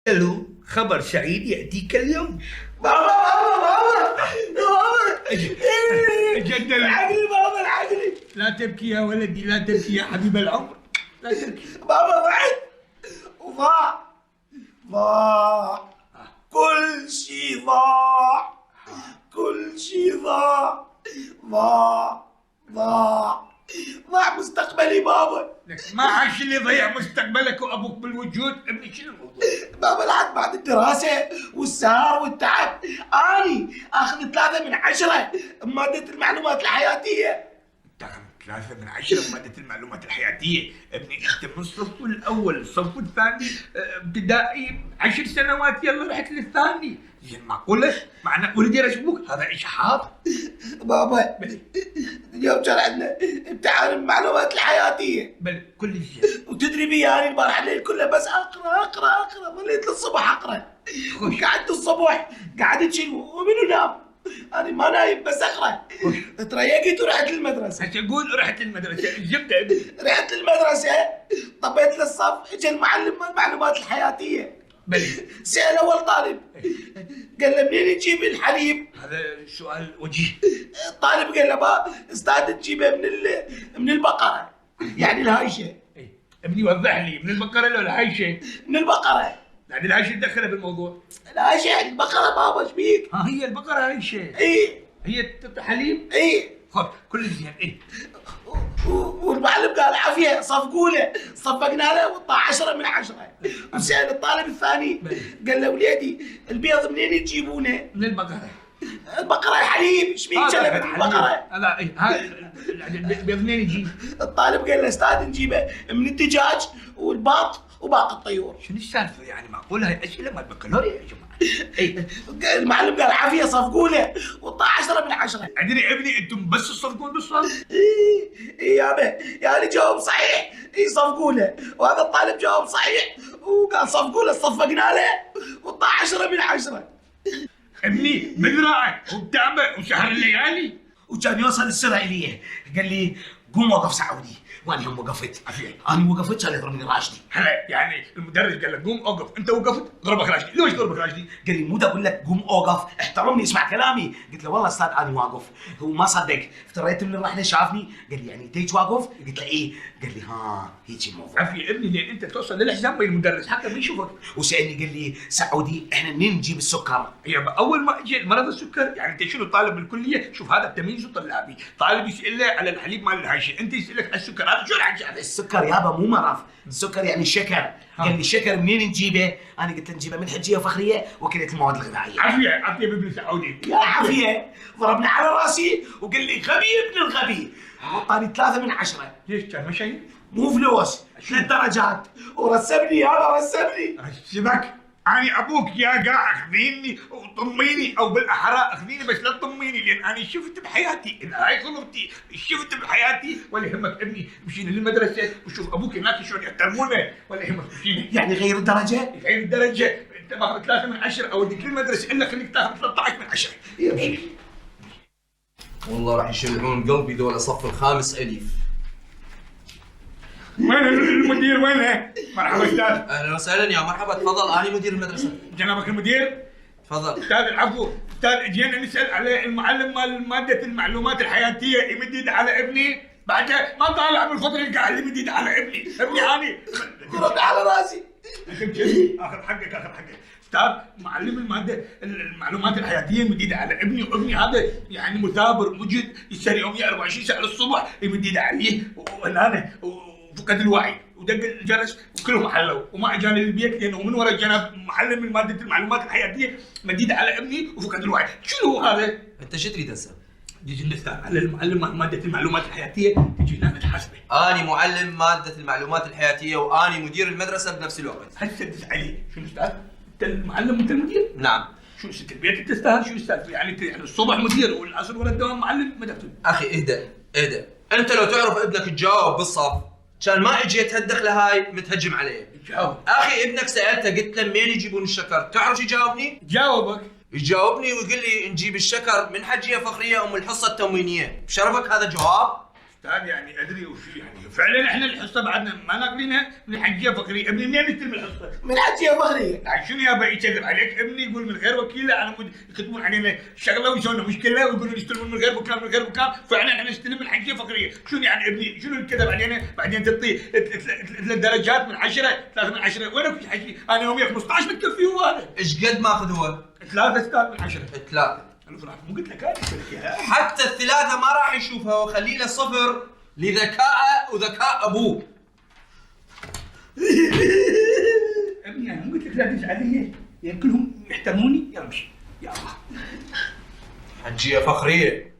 له خبر سعيد يأتيك اليوم. بابا جد العقلي بابا العقلي. لا تبكي يا ولدي، لا تبكي يا حبيب العمر، لا تبكي. بابا ضعت وضاع كل شيء ضاع، كل شيء ضاع مستقبلي بابا. لك ما عاش اللي ضيع مستقبلك وابوك بالوجود. ابني شنو الموضوع؟ بابا لحد بعد الدراسة والسهر والتعب اني اخذ 3 من 10 بمادة المعلومات الحياتية. تاخذ 3 من 10 بمادة المعلومات الحياتية. ابني انت من الصف الاول الصف الثاني ابتدائي 10 سنوات يلا رحت للثاني. زين معقولة؟ معنا ولدي رسبوك هذا إشحاط. بابا اليوم كان عندنا امتحان المعلومات الحياتية. بل كل شيء. وتدري بي يعني البارحة الليل كله بس اقرا ظليت للصبح اقرا. قعدت الصبح قعدت ومنو نام؟ انا ما نايم بس اقرا. تريقت ورحت للمدرسة. هسه قول رحت المدرسة جبت ابني. رحت للمدرسة طبيت للصف اجى المعلم مال المعلومات الحياتية. بلي سأل اول طالب قال له منين تجيب الحليب؟ هذا سؤال وجيه. الطالب قال له با استاذ تجيبه من البقرة يعني الهايشة. إيه. ابني وضح لي من البقرة لو الهايشة؟ من البقرة. يعني الهايشة تدخلها بالموضوع. الهايشة يعني البقرة بابا ايش بيك؟ ها هي البقرة هايشة. ايه هي حليب؟ ايه. خذ كل زين. ايه والمعلم قال عافية صفقوا له، صفقنا له وطلع 10 من 10. وسأل الطالب الثاني قال له وليدي البيض منين تجيبونه؟ من البقرة. البقرة حليب ايش بيك كلمة البقرة؟ هذا ايه هذا البيض منين يجي؟ الطالب قال له استاذ نجيبه من الدجاج والبط وباقي الطيور. شنو السالفة يعني معقولة هاي أسئلة مال بكالوريا يا جماعة؟ ايه المعلم قال عافية صفقوا له وطلع 10 من 10. ادري ابني انتم بس تصفقون بالصف؟ ايه يابا يعني جاوب صحيح ايه صفقوا له، وهذا الطالب جاوب صحيح وقال صفقوا له صفقنا له وطلع 10 من 10. ابني بذراعه وبتعبه وسهر الليالي. وكان يوصل السرعة إلي قال لي قوم وقف سعودي، وانا هم وقفت. انا وقفت كان يضربني راشدي. هلا يعني المدرس قال لك قوم اوقف، انت وقفت ضربك راشدي. ليش ضربك راشدي؟ قال لي مو اقول لك قوم اوقف احترمني اسمع كلامي. قلت له والله استاذ انا واقف. هو ما صدق، افتريت من الرحله شافني قال لي يعني انت واقف؟ قلت له ايه. قال لي ها هيك الموضوع. عافية ابني لين انت توصل للحزام وين المدرس حتى ما يشوفك. وسالني قال لي سعودي احنا منين نجيب السكر؟ يابا اول ما اجى مرض السكر يعني انت شنو طالب بالكليه؟ شوف هذا التمييز الطلابي، طالب يسال على الحليب مال الهايشه، انت يسالك على السكر، هذا شو الحكي هذا؟ السكر يابا مو مرض، السكر يعني الشكر. قال لي الشكر منين نجيبه؟ انا قلت له نجيبه من حجيه وفخريه وكليه المواد الغذائيه. عافيه بابن سعودي. يا عافيه ضربني على راسي وقال لي غبي ابن الغبي. وطاني 3 من 10. ليش كان مشي؟ مو فلوس 3 درجات ورسبني يابا رسبني. رسبك؟ أنا أبوك يا قاع أخذيني وطميني، أو بالأحرى أخذيني بس لا تطميني، لأن أنا شفت بحياتي إن هاي خلقتي، شفت بحياتي. ولا يهمك ابني مشينا للمدرسة وشوف أبوك هناك شلون يحترمونه. ولا يهمك مشينا. يعني غير الدرجة؟ غير الدرجة، أنت ماخذ 3 من 10 أوديك للمدرسة إلا خليك تاخذ 13 من 10. والله راح يشلعون قلبي دول صف الخامس أليف. وين المدير وينه؟ مرحبا أستاذ. أهلا وسهلا يا مرحبا، تفضل أنا مدير المدرسة. جنابك المدير؟ تفضل. أستاذ العفو، أستاذ جينا نسأل على المعلم مال مادة المعلومات الحياتية يمد ايده على ابني، بعدها ما طالع من خطر القاع اللي يمد ايده على ابني هاني. ضربني على راسي. اخذ حقك اخذ حقك. استاذ معلم المادة المعلومات الحياتية يمد ايده على ابني، وابني هذا يعني مثابر مجد يسهر يوميا 24 ساعة للصبح يمد ايده عليه وانا وفقد الوعي ودق الجرس وكلهم حلوا وما اجاني للبيت لانه من وراء جناب معلم من ماده المعلومات الحياتيه مديد على ابني وفقد الوعي. شنو هذا؟ أنت شو تريد هسه؟ تجي نستعين على المعلم مال ماده المعلومات الحياتيه تجي هنا نتحاسبه. أنا معلم مادة المعلومات الحياتية وأنا مدير المدرسة بنفس الوقت. هسه تدز علي. شنو استاذ؟ انت المعلم وانت المدير؟ نعم. شو ست البيت تستاهل؟ شو السالفه؟ يعني انت يعني الصبح مدير والعصر ورا الدوام معلم ما دخل. أخي اهدأ. أنت لو تعرف ابنك تجاوب بالصف كان ما اجيت هالدخله هاي متهجم عليه. جاوب. اخي ابنك سالته قلت له منين يجيبون الشكر؟ تعرف شو يجاوبني؟ جاوبك. ويقول لي نجيب الشكر من حجيه فخريه ام الحصه التموينيه. بشرفك هذا جواب؟ استاذ يعني ادري وش يعني فعلا احنا الحصه بعدنا ما ناقلينها من حجيه فقريه، ابني منين يستلم الحصه؟ من حجيه فخريه. يعني شنو يابا يكذب عليك ابني يقول من غير وكيله على مود يكتبون علينا شغله ويسوون لنا مشكله ويقولون يستلمون من غير مكان من غير مكان، فعلا احنا نستلم من حجيه فقريه، شنو يعني ابني شنو الكذب علينا بعدين تعطي 3 درجات من 10 3 من 10 وينك حكي انا يوميا 15 متكفي هو هذا ايش قد ماخذ هو؟ 3 استاذ من 10 3. انا فرحت مو قلت لك هذه الشركه حتى ال3 ما راح يشوفها وخلي له 0 لذكائه وذكاء ابوه. ابني انا مو قلت لك لا تزعل لي يعني كلهم يحترموني يا امشي يا الله. حجيه فخريه.